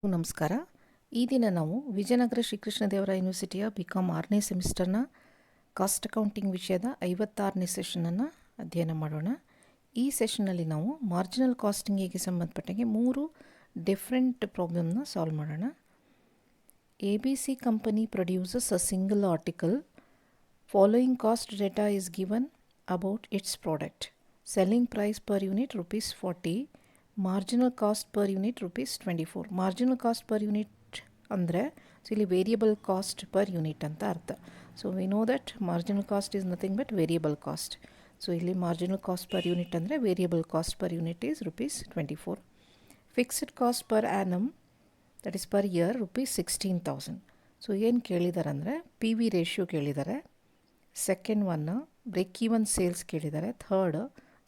ನಮಸ್ಕಾರ. ಈ ದಿನ ನಾವು ವಿಜಯನಗರ ಶ್ರೀಕೃಷ್ಣದೇವರಾಯ ಯೂನಿವರ್ಸಿಟಿಯ BCom 6ನೇ ಸೆಮಿಸ್ಟರ್ನ ಕಾಸ್ಟ್ ಅಕೌಂಟಿಂಗ್ ವಿಷಯದ 56ನೇ ಸೆಷನನ್ನು ಅಧ್ಯಯನ ಮಾಡೋಣ. ಈ ಸೆಷನ್ನಲ್ಲಿ ನಾವು ಮಾರ್ಜಿನಲ್ ಕಾಸ್ಟಿಂಗಿಗೆ ಸಂಬಂಧಪಟ್ಟಂಗೆ 3 ಡಿಫ್ರೆಂಟ್ ಪ್ರಾಬ್ಲಮ್ನ ಸಾಲ್ವ್ ಮಾಡೋಣ. ABC company produces a single article. Following cost data is given about its product. Selling price per unit ₹40. Marginal cost per unit ₹24. Marginal cost per unit ಅಂದರೆ ಇಲ್ಲಿ ವೇರಿಯಬಲ್ ಕಾಸ್ಟ್ ಪರ್ ಯೂನಿಟ್ ಅಂತ ಅರ್ಥ. So we know that marginal cost is nothing but variable cost. So ಇಲ್ಲಿ marginal cost per unit ಅಂದರೆ variable cost per unit is ₹24. Fixed cost per annum that is per year ₹16,000. So ಏನು ಕೇಳಿದ್ದಾರೆ ಅಂದರೆ PV ratio ಕೇಳಿದ್ದಾರೆ. Second one break even sales ಕೇಳಿದ್ದಾರೆ. Third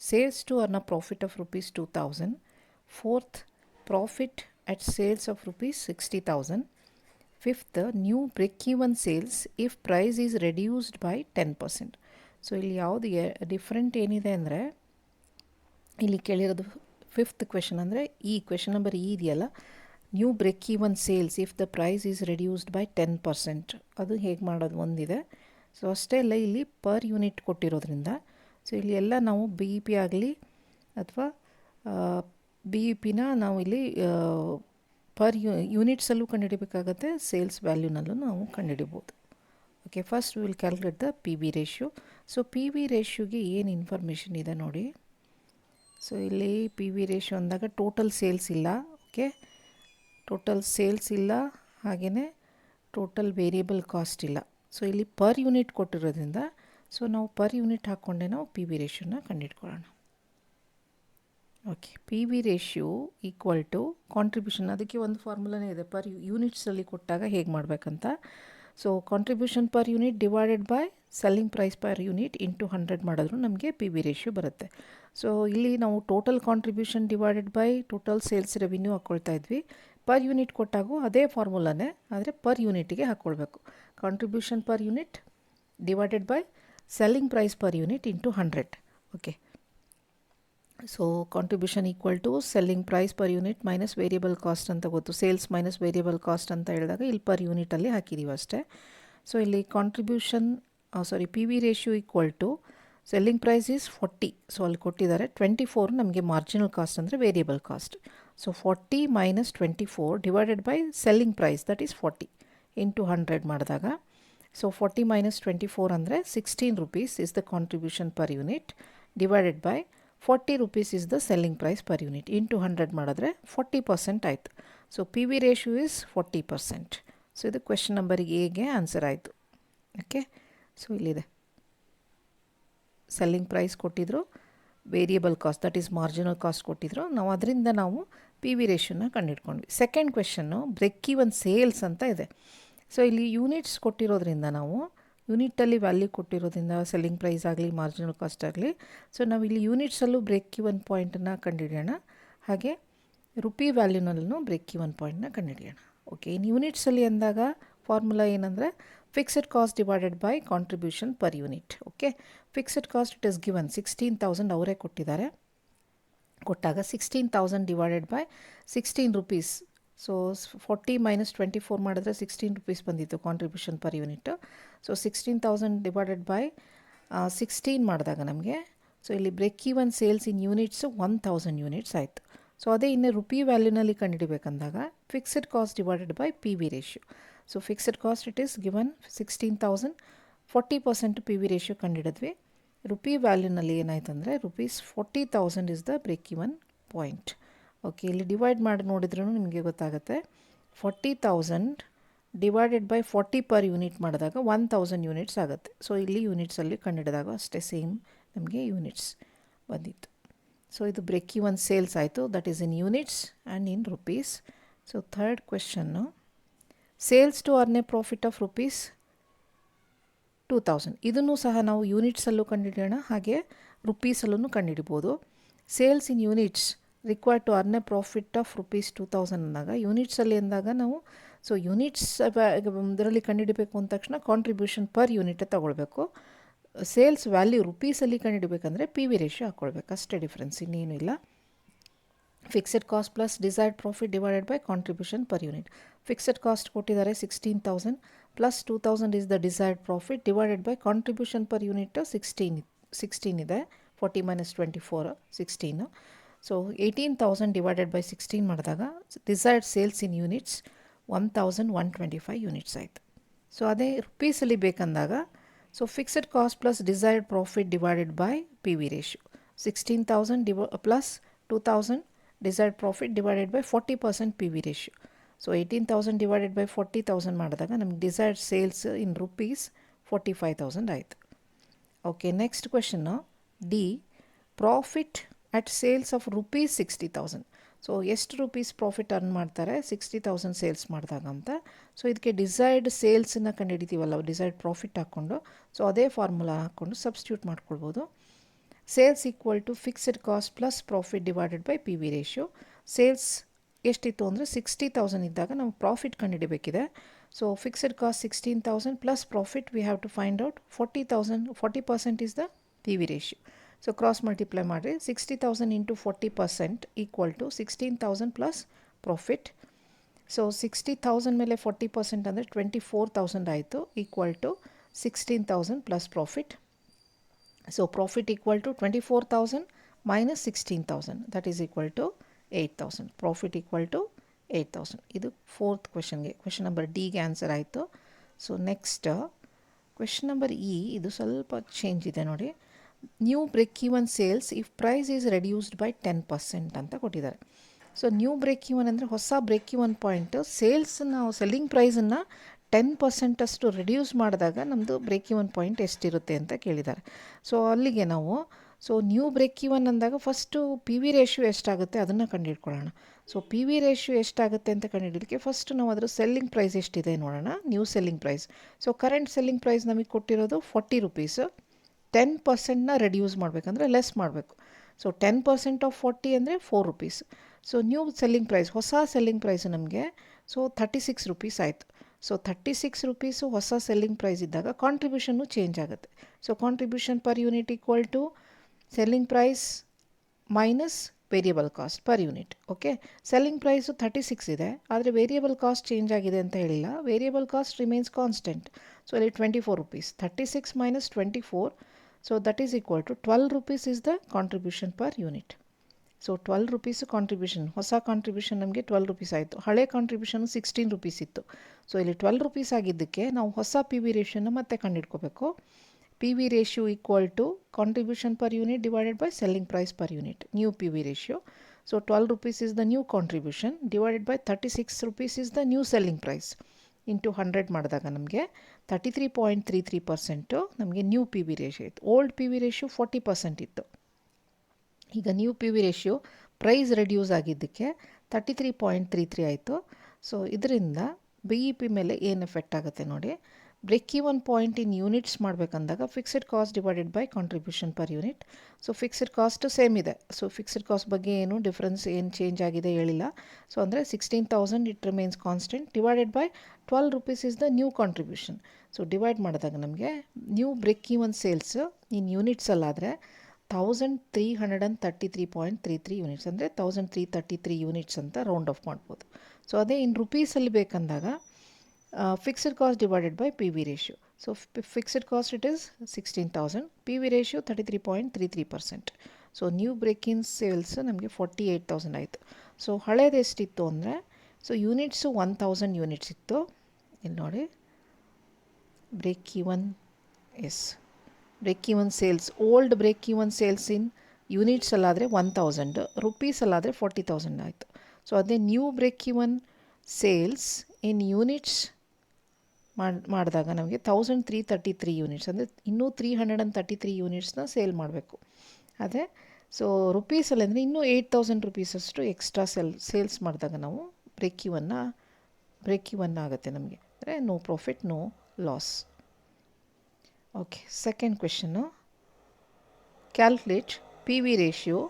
sales to earn a profit of ₹2,000. Fourth, profit at sales of ₹60,000. Fifth, new break-even sales if price is reduced by 10%. So ಇಲ್ಲಿ ಯಾವುದು different ಏನಿದೆ ಅಂದರೆ ಇಲ್ಲಿ ಕೇಳಿರೋದು ಫಿಫ್ತ್ ಕ್ವೆಶನ್ ಅಂದರೆ ಈ question number ಇದೆಯಲ್ಲ, new break even sales if the price is reduced by 10%. ಅದು ಹೇಗೆ ಮಾಡೋದು ಒಂದಿದೆ. ಸೊ ಅಷ್ಟೇ ಅಲ್ಲ, ಇಲ್ಲಿ ಪರ್ ಯೂನಿಟ್ ಕೊಟ್ಟಿರೋದ್ರಿಂದ ಸೊ ಇಲ್ಲಿ ಎಲ್ಲ ನಾವು BEP ಆಗಲಿ ಅಥವಾ BEPನ ನಾವು ಇಲ್ಲಿ ಪರ್ ಯೂನಿಟ್ಸಲ್ಲೂ ಕಂಡುಹಿಡಿಬೇಕಾಗತ್ತೆ, ಸೇಲ್ಸ್ ವ್ಯಾಲ್ಯೂನಲ್ಲೂ ನಾವು ಕಂಡುಹಿಡಿಬೋದು. Okay, first will calculate the PV ratio. So PV ರೇಷಿಯೋಗೆ ಏನು ಇನ್ಫಾರ್ಮೇಷನ್ ಇದೆ ನೋಡಿ. ಸೊ ಇಲ್ಲಿ PV ರೇಷಿಯೋ ಅಂದಾಗ ಟೋಟಲ್ ಸೇಲ್ಸ್ ಇಲ್ಲ. ಓಕೆ, ಟೋಟಲ್ ಸೇಲ್ಸ್ ಇಲ್ಲ, ಹಾಗೆಯೇ ಟೋಟಲ್ ವೇರಿಯಬಲ್ ಕಾಸ್ಟ್ ಇಲ್ಲ. ಸೊ ಇಲ್ಲಿ ಪರ್ ಯೂನಿಟ್ ಕೊಟ್ಟಿರೋದ್ರಿಂದ ಸೊ ನಾವು ಪರ್ ಯೂನಿಟ್ ಹಾಕ್ಕೊಂಡೆ ನಾವು PV ರೇಷಿಯೋನ ಕಂಡುಹಿಡ್ಕೊಳ್ಳೋಣ. Okay, PV ratio equal to contribution. ಅದಕ್ಕೆ ಒಂದು ಫಾರ್ಮುಲಾನೇ ಇದೆ, ಪರ್ ಯೂನಿಟ್ಸಲ್ಲಿ ಕೊಟ್ಟಾಗ ಹೇಗೆ ಮಾಡಬೇಕಂತ. So contribution per unit divided by selling price per unit into 100 ಮಾಡಿದ್ರು ನಮಗೆ PV ರೇಷಿಯೋ ಬರುತ್ತೆ. ಸೊ ಇಲ್ಲಿ ನಾವು total contribution divided by total sales revenue ಹಾಕ್ಕೊಳ್ತಾ ಇದ್ವಿ. ಪರ್ ಯೂನಿಟ್ ಕೊಟ್ಟಾಗೂ ಅದೇ ಫಾರ್ಮುಲಾನೇ, ಆದರೆ ಪರ್ ಯೂನಿಟಿಗೆ ಹಾಕ್ಕೊಳ್ಬೇಕು. Contribution per unit divided by selling price per unit into 100. Okay, so contribution equal to selling price per unit minus variable cost ಅಂತ ಗೊತ್ತು. Sales minus variable cost ಅಂತ ಹೇಳಿದಾಗ ಇಲ್ಲಿ ಪರ್ ಯೂನಿಟಲ್ಲಿ ಹಾಕಿದ್ದೀವಿ ಅಷ್ಟೇ. ಸೊ ಇಲ್ಲಿ contribution PV ratio equal to selling price is 40. So ಅಲ್ಲಿ ಕೊಟ್ಟಿದ್ದಾರೆ 24 ನಮಗೆ ಮಾರ್ಜಿನಲ್ ಕಾಸ್ಟ್ ಅಂದರೆ variable cost. So 40 minus 24 divided by selling price that is 40 into 100 ಮಾಡಿದಾಗ ಸೊ 40 ಮೈನಸ್ 24 ಅಂದರೆ ₹16 is the contribution per unit divided by ₹40 is the selling price per unit into 100 ಮಾಡಿದ್ರೆ 40% ಆಯಿತು. So PV ratio is 40%. So ಇದು question number ಎಗೆ answer ಆಯಿತು. Okay, so ಇಲ್ಲಿದೆ selling price ಕೊಟ್ಟಿದ್ರು, variable cost that is marginal cost ಕೊಟ್ಟಿದ್ರು. ನಾವು ಅದರಿಂದ ನಾವು PV ರೇಷಿಯೋನ ಕಂಡುಹಿಡ್ಕೊಂಡ್ವಿ. Second question break even sales ಅಂತ ಇದೆ. ಸೊ ಇಲ್ಲಿ ಯೂನಿಟ್ಸ್ ಕೊಟ್ಟಿರೋದ್ರಿಂದ ನಾವು ಯೂನಿಟಲ್ಲಿ ವ್ಯಾಲ್ಯೂ ಕೊಟ್ಟಿರೋದ್ರಿಂದ ಸೆಲ್ಲಿಂಗ್ ಪ್ರೈಸ್ ಆಗಲಿ ಮಾರ್ಜಿನಲ್ ಕಾಸ್ಟ್ ಆಗಲಿ, ಸೊ ನಾವು ಇಲ್ಲಿ ಯೂನಿಟ್ಸಲ್ಲೂ ಬ್ರೇಕ್ ಈವನ್ ಪಾಯಿಂಟನ್ನು ಕಂಡುಹಿಡಿಯೋಣ, ಹಾಗೆ ರುಪಿ ವ್ಯಾಲ್ಯೂನಲ್ಲೂ ಬ್ರೇಕ್ ಈವನ್ ಪಾಯಿಂಟ್ನ ಕಂಡುಹಿಡಿಯೋಣ. ಓಕೆ, ಇನ್ನು ಯೂನಿಟ್ಸಲ್ಲಿ ಅಂದಾಗ ಫಾರ್ಮುಲಾ ಏನಂದರೆ fixed cost divided by contribution per unit. Okay, fixed cost it is given 16,000 ಅವರೇ ಕೊಟ್ಟಿದ್ದಾರೆ. ಕೊಟ್ಟಾಗ 16,000 ಡಿವೈಡೆಡ್ ಬೈ ₹16. ಸೊ 40 ಮೈನಸ್ 24 ಮಾಡಿದ್ರೆ ₹16 ಬಂದಿತ್ತು contribution per unit. So 16,000 divided by 16 ಮಾಡಿದಾಗ ನಮಗೆ ಸೊ ಇಲ್ಲಿ break even sales in units 1,000 units ಆಯಿತು. ಸೊ ಅದೇ ಇನ್ನು ರುಪಿ ವ್ಯಾಲ್ಯೂನಲ್ಲಿ ಕಂಡುಹಿಡಿಬೇಕಂದಾಗ fixed cost divided by PV ratio. So fixed cost it is given 16,000, 40% PV ratio ಕಂಡುಹಿಡಿದ್ವಿ. ರುಪಿ ವ್ಯಾಲ್ಯೂನಲ್ಲಿ ಏನಾಯ್ತು ಅಂದರೆ ₹40,000 is the break even point. Okay, ಇಲ್ಲಿ ಡಿವೈಡ್ ಮಾಡಿ ನೋಡಿದ್ರೂ ನಿಮಗೆ ಗೊತ್ತಾಗುತ್ತೆ. 40,000 ಡಿವೈಡೆಡ್ ಬೈ 40 ಪರ್ ಯೂನಿಟ್ ಮಾಡಿದಾಗ 1,000 ಯೂನಿಟ್ಸ್ ಆಗುತ್ತೆ. ಸೊ ಇಲ್ಲಿ ಯೂನಿಟ್ಸಲ್ಲಿ ಕಂಡುಹಿಡಿದಾಗ ಅಷ್ಟೇ ಸೇಮ್ ನಮಗೆ ಯೂನಿಟ್ಸ್ ಬಂದಿತ್ತು. ಸೊ ಇದು ಬ್ರೇಕ್ ಈವನ್ ಸೇಲ್ಸ್ ಆಯಿತು, that is in units and in rupees. So third question sales to earn a profit of ₹2,000. ಇದನ್ನು ಸಹ ನಾವು ಯೂನಿಟ್ಸಲ್ಲೂ ಕಂಡುಹಿಡಿಯೋಣ, ಹಾಗೆ ರುಪೀಸಲ್ಲೂ ಕಂಡುಹಿಡ್ಬೋದು. Sales in units required to earn a profit of ₹2,000 ಅಂದಾಗ ಯೂನಿಟ್ಸಲ್ಲಿ ಅಂದಾಗ ನಾವು ಸೊ ಯೂನಿಟ್ಸ್ ಇದರಲ್ಲಿ ಕಂಡುಹಿಡಬೇಕು ಅಂದ ತಕ್ಷಣ ಕಾಂಟ್ರಿಬ್ಯೂಷನ್ ಪರ್ ಯೂನಿಟ್ ತಗೊಳ್ಬೇಕು. ಸೇಲ್ಸ್ ವ್ಯಾಲ್ಯೂ ರುಪೀಸಲ್ಲಿ ಕಂಡುಹಿಡಬೇಕಂದ್ರೆ PV ರೇಷಿಯೋ ಹಾಕ್ಕೊಳ್ಬೇಕು, ಅಷ್ಟೇ ಡಿಫ್ರೆನ್ಸ್, ಇನ್ನೇನು ಇಲ್ಲ. Fixed cost plus desired profit divided by contribution per unit. Fixed cost ಕೊಟ್ಟಿದ್ದಾರೆ 16,000 plus 2,000 is the desired profit divided by contribution per unit 16 ಇದೆ. 40 ಮೈನಸ್ 24 16. ಸೊ 18,000 ಡಿವೈಡೆಡ್ ಬೈ 16 ಮಾಡಿದಾಗ desired sales in units 1,125 units ಆಯಿತು. So ಅದೇ ರುಪೀಸಲ್ಲಿ ಬೇಕಂದಾಗ so fixed cost plus desired profit divided by P V ratio 16,000 plus 2,000 desired profit divided by 40% P V ratio. So 18,000 divided by 40,000 ಮಾಡಿದಾಗ ನಮ್ಗೆ desired sales in rupees 45,000 ಆಯಿತು. Okay, next question D, profit at sales of rupees 60,000. So ಎಷ್ಟು rupees profit earn ಮಾಡ್ತಾರೆ 60,000 sales ಮಾಡಿದಾಗ ಅಂತ. So ಇದಕ್ಕೆ desired ಸೇಲ್ಸನ್ನು ಕಂಡುಹಿಡಿತೀವಲ್ಲ, ಡಿಸೈರ್ಡ್ ಪ್ರಾಫಿಟ್ ಹಾಕ್ಕೊಂಡು, ಸೊ ಅದೇ ಫಾರ್ಮುಲಾ ಹಾಕ್ಕೊಂಡು ಸಬ್ಸ್ಟಿಟ್ಯೂಟ್ ಮಾಡ್ಕೊಳ್ಬೋದು. Sales equal to fixed cost plus profit divided by P V ratio. Sales ಎಷ್ಟಿತ್ತು ಅಂದರೆ 60,000 ಇದ್ದಾಗ ನಾವು ಪ್ರಾಫಿಟ್ ಕಂಡುಹಿಡಿಬೇಕಿದೆ. So fixed cost 16,000 plus profit we have to find out 40% is the P V ratio. So cross multiply ಮಾಡಿರಿ. 60,000 into 40% equal to 16,000 plus profit. So 60,000 ಮೇಲೆ 40% ಅಂದರೆ 24,000 ಆಯಿತು, equal to 16,000 plus profit. So profit equal to 24,000 minus 16,000 that is equal to 8,000. Profit equal to 8,000. ಇದು fourth ಕ್ವೆಶನ್ಗೆ, question number ಡಿಗೆ answer ಆಯಿತು. So next question number E, ಇದು ಸ್ವಲ್ಪ change ಇದೆ ನೋಡಿ. New break even sales if price is reduced by 10% ಅಂತ ಕೊಟ್ಟಿದ್ದಾರೆ. ಸೊ ನ್ಯೂ ಬ್ರೇಕ್ ಈವನ್ ಅಂದರೆ ಹೊಸ ಬ್ರೇಕ್ ಈವನ್ ಪಾಯಿಂಟ್, ಸೇಲ್ಸ್ ನಾವು ಸೆಲ್ಲಿಂಗ್ ಪ್ರೈಸನ್ನು 10% ಅಷ್ಟು ರಿಡ್ಯೂಸ್ ಮಾಡಿದಾಗ ನಮ್ಮದು ಬ್ರೇಕ್ ಈವನ್ ಪಾಯಿಂಟ್ ಎಷ್ಟಿರುತ್ತೆ ಅಂತ ಕೇಳಿದ್ದಾರೆ. ಸೊ ಅಲ್ಲಿಗೆ ನಾವು ನ್ಯೂ ಬ್ರೇಕ್ ಈವನ್ ಅಂದಾಗ ಫಸ್ಟು ಪಿ ವಿ ರೇಷಿಯೋ ಎಷ್ಟಾಗುತ್ತೆ ಅದನ್ನು ಕಂಡುಹಿಡ್ಕೊಳ್ಳೋಣ. ಸೊ ಪಿ ವಿ ರೇಷಿಯೋ ಎಷ್ಟಾಗುತ್ತೆ ಅಂತ ಕಂಡುಹಿಡಿಯೋದಕ್ಕೆ ಫಸ್ಟ್ ನಾವು ಅದರ ಸೆಲ್ಲಿಂಗ್ ಪ್ರೈಸ್ ಎಷ್ಟಿದೆ ನೋಡೋಣ. New selling price, so current selling price ನಮಗೆ ಕೊಟ್ಟಿರೋದು 40 ರುಪೀಸು. 10%ನ ರೆಡ್ಯೂಸ್ ಮಾಡಬೇಕಂದ್ರೆ ಲೆಸ್ ಮಾಡಬೇಕು. ಸೊ 10% ಆಫ್ 40 ಅಂದರೆ 4 rupees. So new selling price, ಹೊಸ ಸೆಲ್ಲಿಂಗ್ ಪ್ರೈಸು ನಮಗೆ 36 ರುಪೀಸ್ ಆಯಿತು. ಸೊ 36 ರುಪೀಸು ಹೊಸ ಸೆಲ್ಲಿಂಗ್ ಪ್ರೈಸ್ ಇದ್ದಾಗ ಕಾಂಟ್ರಿಬ್ಯೂಷನ್ನು ಚೇಂಜ್ ಆಗುತ್ತೆ. So contribution per unit equal to selling price minus variable cost per unit. Okay, selling price 36 ಇದೆ, ಆದರೆ ವೇರಿಯಬಲ್ ಕಾಸ್ಟ್ ಚೇಂಜ್ ಆಗಿದೆ ಅಂತ ಹೇಳಿಲ್ಲ. Variable cost remains constant. So ಅಲ್ಲಿ 24 rupees. 36 minus 24, so that is equal to 12 rupees is the contribution per unit. So 12 rupees contribution, ಹೊಸ contribution ನಮಗೆ 12 rupees ಆಯಿತು. ಹಳೆ ಕಾಂಟ್ರಿಬ್ಯೂಷನ್ 16 ರುಪೀಸ್ ಇತ್ತು. ಸೊ ಇಲ್ಲಿ 12 ರುಪೀಸ್ ಆಗಿದ್ದಕ್ಕೆ ನಾವು ಹೊಸ ಪಿ ವಿ ರೇಷಿಯೋನ ಮತ್ತೆ ಕಂಡುಹಿಡ್ಕೋಬೇಕು. P V ratio equal to contribution per unit divided by selling price per unit, new P V ratio. So 12 rupees is the new contribution divided by 36 rupees is the new selling price into 100 ಮಾಡಿದಾಗ ನಮಗೆ 33.33% ನಮಗೆ new P V ratio ಇತ್ತು. Old P V ratio 40% ಇತ್ತು. ಈಗ new P V ratio price reduce ಆಗಿದ್ದಕ್ಕೆ 33.33 ಆಯಿತು. So ಇದರಿಂದ B E P ಮೇಲೆ ಏನು ಎಫೆಕ್ಟ್ ಆಗುತ್ತೆ ನೋಡಿ. Break even point in units ಮಾಡಬೇಕಂದಾಗ fixed cost divided by contribution per unit. So fixed cost same ಇದೆ. ಸೊ ಫಿಕ್ಸೆಡ್ ಕಾಸ್ಟ್ ಬಗ್ಗೆ ಏನು ಡಿಫ್ರೆನ್ಸ್ ಏನು ಚೇಂಜ್ ಆಗಿದೆ ಹೇಳಿಲ್ಲ. ಸೊ ಅಂದರೆ 16,000 it remains constant divided by 12 rupees is the new contribution. So divide ಮಾಡಿದಾಗ ನಮಗೆ new break even sales in ಯೂನಿಟ್ಸಲ್ಲಾದರೆ 1,333.33 ಯೂನಿಟ್ಸ್ ಅಂದರೆ 1,333 ಯೂನಿಟ್ಸ್ ಅಂತ ರೌಂಡ್ ಆಫ್ ಮಾಡ್ಬೋದು. ಸೊ ಅದೇ ಇನ್ ರುಪೀಸಲ್ಲಿ ಬೇಕಂದಾಗ fixed cost divided by P V ratio. So fixed cost it is 16,000, P V ratio 33.33%. So new break in sales ನಮಗೆ 48,000 ಆಯಿತು. So ಹಳೇದು ಎಷ್ಟಿತ್ತು ಅಂದರೆ, ಸೊ ಯೂನಿಟ್ಸು 1,000 ಯೂನಿಟ್ಸ್ ಇತ್ತು. ಇಲ್ಲಿ ನೋಡಿ break even break even sales, old break even sales in ಯೂನಿಟ್ಸಲ್ಲಾದರೆ 1,000, ರುಪೀಸಲ್ಲಾದರೆ 40,000 ಆಯಿತು. ಸೊ ಅದೇ new break even sales in units ಮಾಡಿದಾಗ ನಮಗೆ 1,333 ಯೂನಿಟ್ಸ್ ಅಂದರೆ ಇನ್ನೂ 333 ಯೂನಿಟ್ಸ್ನ ಸೇಲ್ ಮಾಡಬೇಕು. ಅದೇ ಸೊ ರುಪೀಸಲ್ಲಿ ಅಂದರೆ ಇನ್ನೂ 8,000 ರುಪೀಸಷ್ಟು ಎಕ್ಸ್ಟ್ರಾ ಸೇಲ್ಸ್ ಮಾಡಿದಾಗ ನಾವು ಬ್ರೇಕ್ ಈವನ್ ಆಗುತ್ತೆ ನಮಗೆ. ಅಂದರೆ no profit no loss. Okay, second ಕ್ವೆಶನ್ನು, calculate P V ratio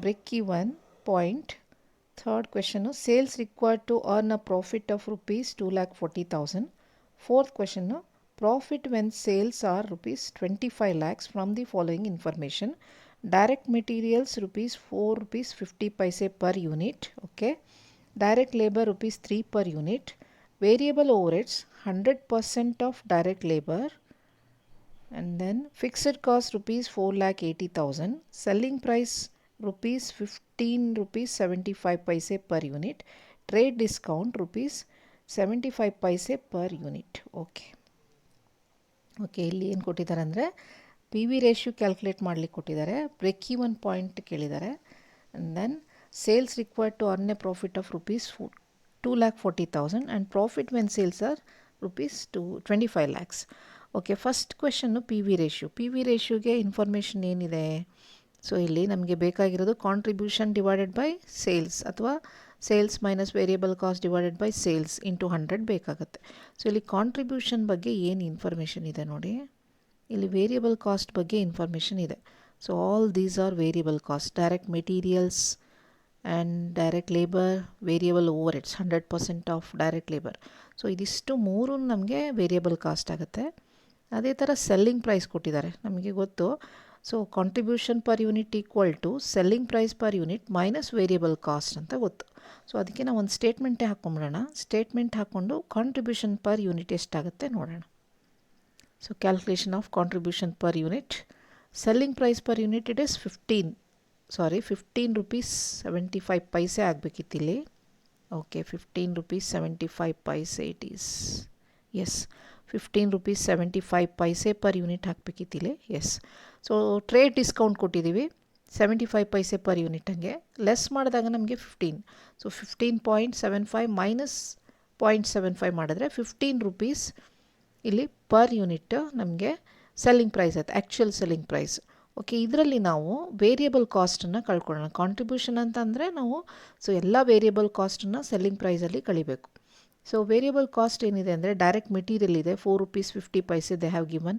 break even point. Third question, sales required to earn a profit of rupees 2,40,000. Fourth ಕ್ವೆಶನ್ನು, profit when sales are rupees 25 lakhs from the following information. Direct materials rupees 4 rupees 50 paise per unit. Okay. Direct labor rupees 3 per unit. Variable overheads 100% of direct labor. And then fixed cost rupees 4,80,000. Selling price rupees 15 rupees 75 paise per unit. Trade discount rupees 75 paise per unit. Okay. Okay, ಇಲ್ಲಿ ಏನು ಕೊಟ್ಟಿದ್ದಾರೆ ಅಂದರೆ P V ratio calculate ಮಾಡಲಿಕ್ಕೆ ಕೊಟ್ಟಿದ್ದಾರೆ. Break even point ಕೇಳಿದ್ದಾರೆ. And then sales required to earn a profit of rupees 2,40,000 and profit when sales are rupees 25 lakhs. Okay, first question P V ratio. P V ರೇಷ್ಯೂಗೆ information ಏನಿದೆ? So ಇಲ್ಲಿ ನಮಗೆ ಬೇಕಾಗಿರೋದು contribution divided by sales ಅಥವಾ sales minus variable cost divided by sales into 100 ಬೇಕಾಗುತ್ತೆ. So ಇಲ್ಲಿ contribution ಬಗ್ಗೆ ಏನು ಇನ್ಫಾರ್ಮೇಷನ್ ಇದೆ ನೋಡಿ. ಇಲ್ಲಿ ವೇರಿಯಬಲ್ ಕಾಸ್ಟ್ ಬಗ್ಗೆ ಇನ್ಫಾರ್ಮೇಷನ್ ಇದೆ. So all these are variable cost. Direct materials and direct labour, variable over heads 100% of direct labour. So ಇದಿಷ್ಟು ಮೂರು ನಮಗೆ ವೇರಿಯಬಲ್ ಕಾಸ್ಟ್ ಆಗುತ್ತೆ. ಅದೇ ಥರ ಸೆಲ್ಲಿಂಗ್ ಪ್ರೈಸ್ ಕೊಟ್ಟಿದ್ದಾರೆ, ನಮಗೆ ಗೊತ್ತು. So contribution per unit equal to selling price per unit minus variable cost ಅಂತ ಗೊತ್ತು. ಸೊ ಅದಕ್ಕೆ ನಾವು ಒಂದು ಸ್ಟೇಟ್ಮೆಂಟೇ ಹಾಕ್ಕೊಂಬಿಡೋಣ. ಸ್ಟೇಟ್ಮೆಂಟ್ ಹಾಕ್ಕೊಂಡು ಕಾಂಟ್ರಿಬ್ಯೂಷನ್ ಪರ್ ಯೂನಿಟ್ ಎಷ್ಟಾಗುತ್ತೆ ನೋಡೋಣ. So calculation of contribution per unit. Selling price per unit it is 15 rupees 75 paise ಆಗಬೇಕಿತ್ತಿಲ್ಲಿ. Okay, 15 rupees 75 paise it is. Yes, 15 rupees 75 paise per unit ಹಾಕಬೇಕಿತ್ತಿಲ್ಲಿ. ಎಸ್. ಸೊ ಟ್ರೇಡ್ ಡಿಸ್ಕೌಂಟ್ ಕೊಟ್ಟಿದ್ದೀವಿ 75 paise per unit. ಹಂಗೆ less ಮಾಡಿದಾಗ ನಮಗೆ 15. So 15.75 minus 0.75 ಮಾಡಿದ್ರೆ 15 rupees ಇಲ್ಲಿ per unit ನಮಗೆ selling price ಆಯ್ತು, ಆ್ಯಕ್ಚುಯಲ್ ಸೆಲ್ಲಿಂಗ್ ಪ್ರೈಸ್. ಓಕೆ, ಇದರಲ್ಲಿ ನಾವು ವೇರಿಯಬಲ್ ಕಾಸ್ಟನ್ನು ಕಳ್ಕೊಳ್ಳೋಣ. ಕಾಂಟ್ರಿಬ್ಯೂಷನ್ ಅಂತಂದರೆ ನಾವು ಎಲ್ಲ ವೇರಿಯಬಲ್ ಕಾಸ್ಟನ್ನು ಸೆಲ್ಲಿಂಗ್ ಪ್ರೈಸಲ್ಲಿ ಕಳಿಬೇಕು. ಸೊ ವೇರಿಯಬಲ್ ಕಾಸ್ಟ್ ಏನಿದೆ ಅಂದರೆ ಡೈರೆಕ್ಟ್ ಮೆಟೀರಿಯಲ್ ಇದೆ 4 rupees 50 paise they have given.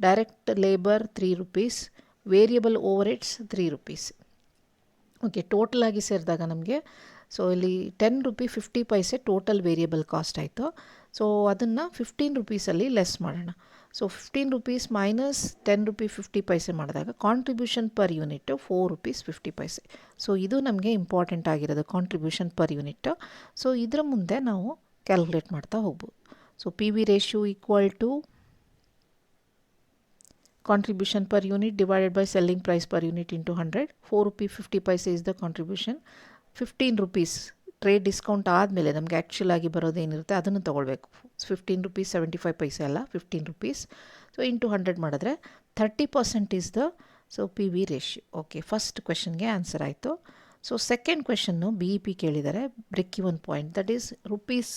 Direct labour 3 rupees, variable over heads 3 rupees. Okay, total ಆಗಿ ಸೇರಿದಾಗ ನಮಗೆ ಸೊ ಇಲ್ಲಿ 10 rupees 50 paise total variable cost ಆಯಿತು. ಸೊ ಅದನ್ನು 15 rupeesಲ್ಲಿ ಲೆಸ್ ಮಾಡೋಣ. So 15 rupees minus 10 rupees 50 paise ಮಾಡಿದಾಗ contribution per unit 4 rupees 50 paise. So ಇದು ನಮಗೆ ಇಂಪಾರ್ಟೆಂಟ್ ಆಗಿರೋದು ಕಾಂಟ್ರಿಬ್ಯೂಷನ್ ಪರ್ ಯೂನಿಟ್. ಸೊ ಇದರ ಮುಂದೆ ನಾವು ಕ್ಯಾಲ್ಕುಲೇಟ್ ಮಾಡ್ತಾ ಹೋಗ್ಬೋದು. So P V ratio equal to contribution per unit divided by selling price per unit into 100. 4 rupees 50 paise is the contribution. 15 rupees trade discount ಆದಮೇಲೆ ನಮಗೆ ಆ್ಯಕ್ಚುಲ್ ಆಗಿ ಬರೋದೇನಿರುತ್ತೆ ಅದನ್ನು ತೊಗೊಳ್ಬೇಕು. 15 rupees 75 paise ಅಲ್ಲ, 15 rupees. ಸೊ ಇಂಟು 100 ಮಾಡಿದ್ರೆ 30% is the P V ratio. Okay, first ಕ್ವೆಶನ್ಗೆ answer ಆಯಿತು. So second question B E P ಕೇಳಿದ್ದಾರೆ, break even point. That is rupees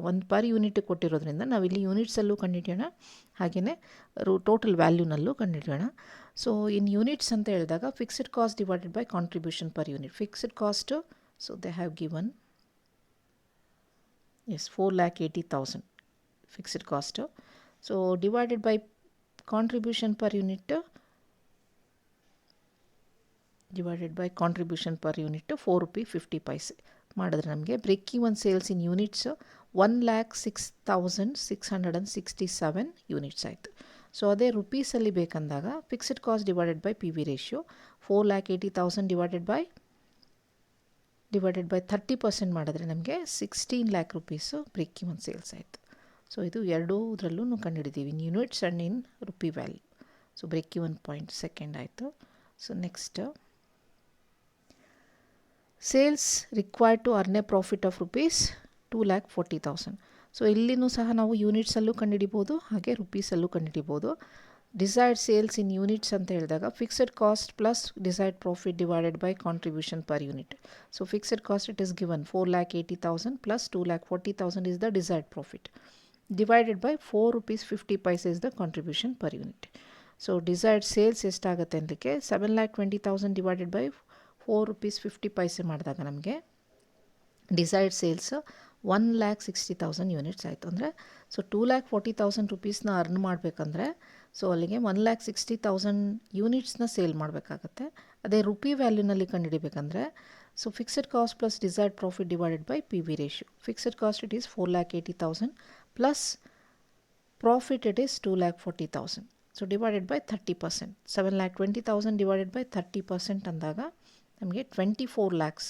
ಒಂದು ಪರ್ ಯೂನಿಟ್ ಕೊಟ್ಟಿರೋದ್ರಿಂದ ನಾವಿಲ್ಲಿ ಯೂನಿಟ್ಸಲ್ಲೂ ಕಂಡುಹಿಡಿಯೋಣ, ಹಾಗೆಯೇ ಟೋಟಲ್ ವ್ಯಾಲ್ಯೂನಲ್ಲೂ ಕಂಡುಹಿಡಿಯೋಣ. ಸೊ ಇನ್ ಯೂನಿಟ್ಸ್ ಅಂತ ಹೇಳಿದಾಗ fixed cost divided by contribution per unit. Fixed cost so they have given 4,80,000 fixed cost. So divided by contribution per unit divided by contribution per unit 4 rupees 50 paise ಮಾಡಿದ್ರೆ ನಮಗೆ break even sales in units 1,06,667 units ಆಯಿತು. So ಅದೇ ರುಪೀಸಲ್ಲಿ ಬೇಕಂದಾಗ fixed cost divided by P V ratio 4,80,000 divided by 30% ಮಾಡಿದ್ರೆ ನಮಗೆ 16 lakh rupees break even sales ಆಯಿತು. So ಇದು ಎರಡೂದ್ರಲ್ಲೂ ಕಂಡುಹಿಡಿದೀವಿ, in units and in rupee value. So break even point second ಆಯಿತು. So next sales required to earn a profit of rupees 2,40,000. So ಇಲ್ಲಿನೂ ಸಹ ನಾವು ಯೂನಿಟ್ಸಲ್ಲೂ ಕಂಡುಹಿಡಿಬೋದು, ಹಾಗೆ ರುಪೀಸಲ್ಲೂ ಕಂಡುಹಿಡಿಬೋದು. ಡಿಸೈರ್ಡ್ ಸೇಲ್ಸ್ ಇನ್ ಯೂನಿಟ್ಸ್ ಅಂತ ಹೇಳಿದಾಗ fixed cost plus desired profit divided by contribution per unit. So fixed cost it is given 4,80,000 plus 2,40,000 is the desired profit divided by 4 rupees 50 paise is the contribution per unit. So desired sales ಎಷ್ಟಾಗುತ್ತೆ ಅನ್ನಲಿಕ್ಕೆ 7,20,000 divided by 4 rupees 50 paise ಮಾಡಿದಾಗ ನಮಗೆ desired sales 1,60,000 units ಆಯಿತು. ಅಂದರೆ so 2,40,000 rupeesನ earn ಮಾಡಬೇಕಂದ್ರೆ so ಅಲ್ಲಿಗೆ 1,60,000 ಯೂನಿಟ್ಸ್ನ sale ಮಾಡಬೇಕಾಗತ್ತೆ. ಅದೇ ರುಪಿ ವ್ಯಾಲ್ಯೂನಲ್ಲಿ ಕಂಡುಹಿಡಿಬೇಕಂದ್ರೆ so fixed cost plus desired profit divided by P V ratio. Fixed cost it is 4,80,000 plus profit it is 2,40,000. So divided by 30%. 7,20,000 divided by 30% ಅಂದಾಗ ನಮಗೆ 24 lakhs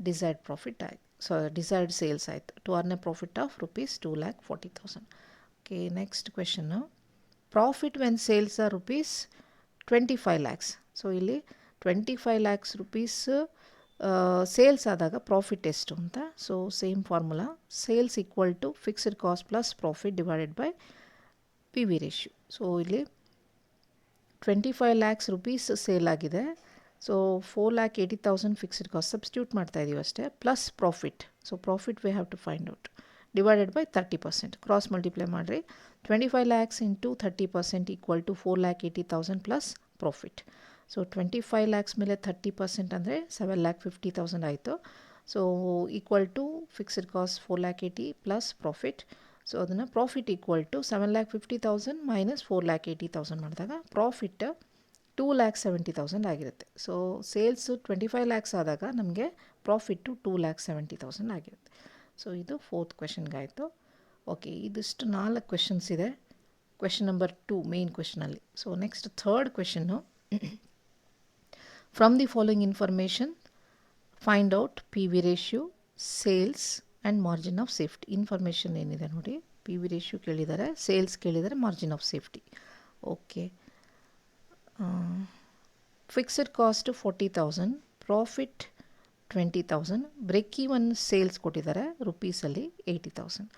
ಡಿಸೈರ್ಡ್ ಪ್ರಾಫಿಟ್ ಆಯಿತು. ಸೊ ಡಿಸೈರ್ಡ್ ಸೇಲ್ಸ್ ಆಯಿತು. To earn a profit of rupees 2,40,000. Okay, next question. Profit when sales are rupees 25 lakhs. ಸೊ ಇಲ್ಲಿ 25 lakhs rupees sales ಆದಾಗ profit ಎಷ್ಟು ಅಂತ. So same formula, sales equal to fixed cost plus profit divided by P V ratio. So ಇಲ್ಲಿ 25 lakhs rupees sale ಆಗಿದೆ. So 4,80,000 fixed cost substitute ಮಾಡ್ತಾ ಇದ್ದೀವಿ ಅಷ್ಟೇ, plus profit. So profit we have to find out divided by 30%. Cross multiply ಮಾಡಿರಿ. 25 lakhs into 30% equal to 4,80,000 plus profit. So 25 lakhs ಮೇಲೆ 30% ಅಂದರೆ 7,50,000 ಆಯಿತು. So equal to fixed cost 4,80,000 plus profit. So ಅದನ್ನು profit equal to 7,50,000 minus 4,80,000 ಮಾಡಿದಾಗ profit 2,70,000 ಆಗಿರುತ್ತೆ. So sales 25 lakhs ಆದಾಗ ನಮಗೆ profit 2,70,000 ಆಗಿರುತ್ತೆ. ಸೊ ಇದು 4th ಕ್ವೆಶನ್ಗಾಯಿತು. ಓಕೆ, ಇದಿಷ್ಟು 4 ಕ್ವೆಶನ್ಸ್ ಇದೆ ಕ್ವೆಶನ್ ನಂಬರ್ 2 ಮೇನ್ ಕ್ವೆಶನಲ್ಲಿ. So next 3rd question. From the following information, find out PV ratio, sales and margin of safety. Information ಏನಿದೆ ನೋಡಿ, PV ratio ಕೇಳಿದ್ದಾರೆ, ಸೇಲ್ಸ್ ಕೇಳಿದ್ದಾರೆ, margin of safety. Okay, fixed cost 40,000, profit 20,000, break even sales ಕೊಟ್ಟಿದ್ದಾರೆ ರುಪೀಸಲ್ಲಿ 80,000.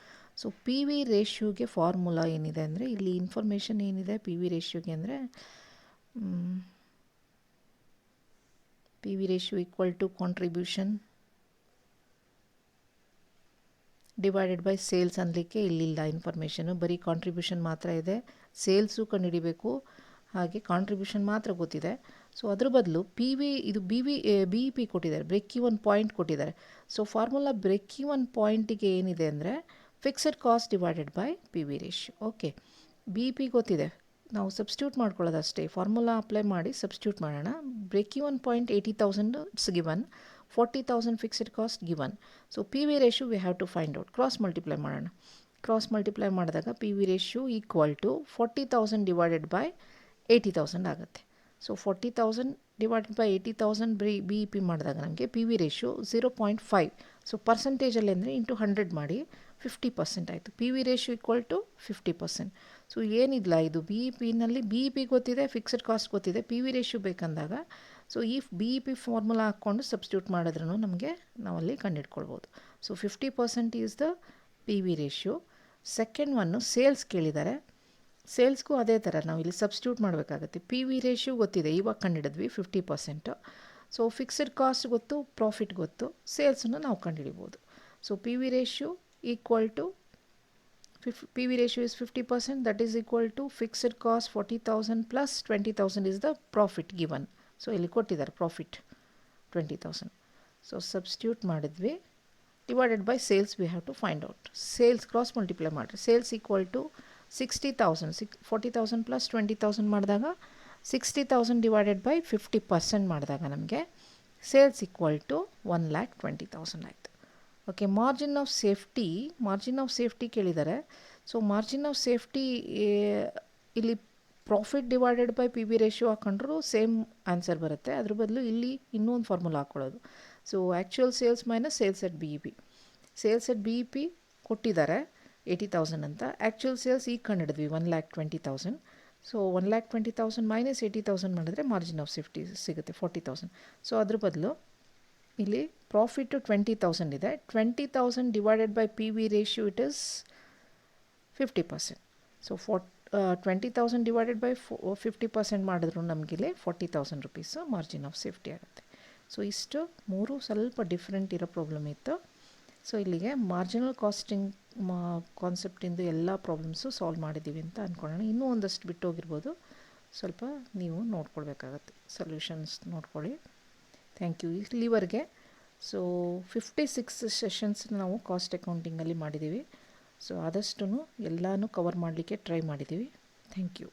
So P V ರೇಷ್ಯೂಗೆ formula ಏನಿದೆ ಅಂದರೆ, ಇಲ್ಲಿ ಇನ್ಫಾರ್ಮೇಷನ್ ಏನಿದೆ ಪಿ ವಿ ರೇಷ್ಯೂಗೆ ಅಂದರೆ, P V ratio equal to contribution divided by sales ಅನ್ನಲಿಕ್ಕೆ ಇಲ್ಲಿಲ್ಲ ಇನ್ಫಾರ್ಮೇಷನು, ಬರೀ ಕಾಂಟ್ರಿಬ್ಯೂಷನ್ ಮಾತ್ರ ಇದೆ. ಸೇಲ್ಸು ಕಂಡುಹಿಡಿಬೇಕು, ಹಾಗೆ ಕಾಂಟ್ರಿಬ್ಯೂಷನ್ ಮಾತ್ರ ಗೊತ್ತಿದೆ. ಸೊ ಅದ್ರ ಬದಲು ಪಿ ವಿ ಇದು ಬಿ ಇ ಪಿ ಕೊಟ್ಟಿದ್ದಾರೆ, ಬ್ರೇಕ್ ಈವನ್ ಪಾಯಿಂಟ್ ಕೊಟ್ಟಿದ್ದಾರೆ. ಸೊ ಫಾರ್ಮುಲಾ ಬ್ರೇಕ್ ಈವನ್ ಪಾಯಿಂಟಿಗೆ ಏನಿದೆ ಅಂದರೆ fixed cost divided by P V ratio. Okay, B E P ಗೊತ್ತಿದೆ, ನಾವು ಸಬ್ಸ್ಟಿಟ್ಯೂಟ್ ಮಾಡ್ಕೊಳ್ಳೋದಷ್ಟೇ. ಫಾರ್ಮುಲಾ ಅಪ್ಲೈ ಮಾಡಿ ಸಬ್ಸ್ಟಿಟ್ಯೂಟ್ ಮಾಡೋಣ. Break even point 80,000 it's given, 40,000 fixed cost given. So P V ratio we have to find out. Cross multiply ಮಾಡೋಣ. Cross multiply ಮಾಡಿದಾಗ P V ratio equal to 40,000 divided by 80,000 ಆಗುತ್ತೆ. So 40,000 divided by 80,000 B E P ಮಾಡಿದಾಗ ನಮಗೆ P V ratio 0.5. So ಪರ್ಸೆಂಟೇಜಲ್ಲಿ ಅಂದರೆ into 100 ಮಾಡಿ 50% ಆಯಿತು. P V ratio equal to 50%. So ಏನಿಲ್ಲ, ಇದು ಬಿ ಇ ಪಿನಲ್ಲಿ ಬಿ ಇ ಪಿ ಗೊತ್ತಿದೆ, ಫಿಕ್ಸ್ಡ್ ಕಾಸ್ಟ್ ಗೊತ್ತಿದೆ, ಪಿ ವಿ ರೇಷ್ಯೂ ಬೇಕಂದಾಗ ಸೊ ಈ ಬಿ ಇ ಪಿ ಫಾರ್ಮುಲಾ ಹಾಕ್ಕೊಂಡು ಸಬ್ಸ್ಟಿಟ್ಯೂಟ್ ಮಾಡಿದ್ರೂ ನಮಗೆ ನಾವಲ್ಲಿ ಕಂಡುಹಿಡ್ಕೊಳ್ಬೋದು. So 50% is the P V ratio. Second one sales ಕೇಳಿದ್ದಾರೆ. ಸೇಲ್ಸ್ಗೂ ಅದೇ ಥರ ನಾವು ಇಲ್ಲಿ ಸಬ್ಸ್ಟಿಟ್ಯೂಟ್ ಮಾಡಬೇಕಾಗತ್ತೆ. ಪಿ ವಿ ರೇಷ್ಯೂ ಗೊತ್ತಿದೆ, ಇವಾಗ ಕಂಡುಹಿಡಿದ್ವಿ 50%. ಸೊ ಫಿಕ್ಸ್ಡ್ ಕಾಸ್ಟ್ ಗೊತ್ತು, ಪ್ರಾಫಿಟ್ ಗೊತ್ತು, ಸೇಲ್ಸನ್ನು ನಾವು ಕಂಡುಹಿಡಿಬೋದು. So P V ratio equal to P V ratio is 50%, that is equal to fixed cost 40,000 plus 20,000 is the profit given. So ಇಲ್ಲಿ ಕೊಟ್ಟಿದ್ದಾರೆ ಪ್ರಾಫಿಟ್ 20,000. ಸೊ ಸಬ್ಸ್ಟಿಟ್ಯೂಟ್ ಮಾಡಿದ್ವಿ, divided by sales we have to find out. Sales cross multiply ಮಾಡಿರಿ. Sales equal to 60,000, 40,000 plus 20,000 ಮಾಡಿದಾಗ 60,000 divided by 50% ಮಾಡಿದಾಗ ನಮಗೆ sales equal to 1,20,000 ಆಯಿತು. Okay, margin of safety ಕೇಳಿದ್ದಾರೆ. So margin of safety ಇಲ್ಲಿ profit divided by P V ratio ಹಾಕೊಂಡ್ರು same answer ಬರುತ್ತೆ. ಅದ್ರ ಬದಲು ಇಲ್ಲಿ ಇನ್ನೂ ಒಂದು ಫಾರ್ಮುಲಾ ಹಾಕ್ಕೊಳ್ಳೋದು. So actual sales minus sales at B E P. Sales at B E P ಕೊಟ್ಟಿದ್ದಾರೆ 80,000 ಅಂತ. ಆ್ಯಕ್ಚುಯಲ್ ಸೇಲ್ಸ್ ಈಗ ಕಂಡಿಡಿದ್ವಿ 1,20,000. ಸೊ 1,20,000 ಮೈನಸ್ 80,000 ಮಾಡಿದ್ರೆ ಮಾರ್ಜಿನ್ ಆಫ್ ಸೇಫ್ಟಿ ಸಿಗುತ್ತೆ 40,000. ಸೊ ಅದ್ರ ಬದಲು ಇಲ್ಲಿ ಪ್ರಾಫಿಟ್ಟು 20,000 ಇದೆ. 20,000 divided by P V ratio it is 50%. So 20,000 divided by 50% ಮಾಡಿದ್ರು ನಮಗಿಲ್ಲಿ 40,000 ರುಪೀಸ್ ಮಾರ್ಜಿನ್ ಆಫ್ ಸೇಫ್ಟಿ ಆಗುತ್ತೆ. ಸೊ ಇಷ್ಟು 3 ಸ್ವಲ್ಪ ಡಿಫ್ರೆಂಟ್ ಇರೋ ಪ್ರಾಬ್ಲಮ್ ಇತ್ತು. ಸೊ ಇಲ್ಲಿಗೆ ಮಾರ್ಜಿನಲ್ ಕಾಸ್ಟಿಂಗ್ ಕಾನ್ಸೆಪ್ಟಿಂದು ಎಲ್ಲ ಪ್ರಾಬ್ಲಮ್ಸು ಸಾಲ್ವ್ ಮಾಡಿದ್ದೀವಿ ಅಂತ ಅಂದ್ಕೊಳ್ಳೋಣ. ಇನ್ನೂ ಒಂದಷ್ಟು ಬಿಟ್ಟು ಹೋಗಿರ್ಬೋದು, ಸ್ವಲ್ಪ ನೀವು ನೋಡ್ಕೊಳ್ಬೇಕಾಗತ್ತೆ, ಸೊಲ್ಯೂಷನ್ಸ್ ನೋಡ್ಕೊಳ್ಳಿ. Thank you. ಇಲ್ಲಿವರೆಗೆ ಸೊ 56 ಸೆಷನ್ಸ್ ನಾವು ಕಾಸ್ಟ್ ಅಕೌಂಟಿಂಗಲ್ಲಿ ಮಾಡಿದ್ದೀವಿ. ಸೊ ಆದಷ್ಟು ಎಲ್ಲನೂ ಕವರ್ ಮಾಡಲಿಕ್ಕೆ ಟ್ರೈ ಮಾಡಿದ್ದೀವಿ. Thank you.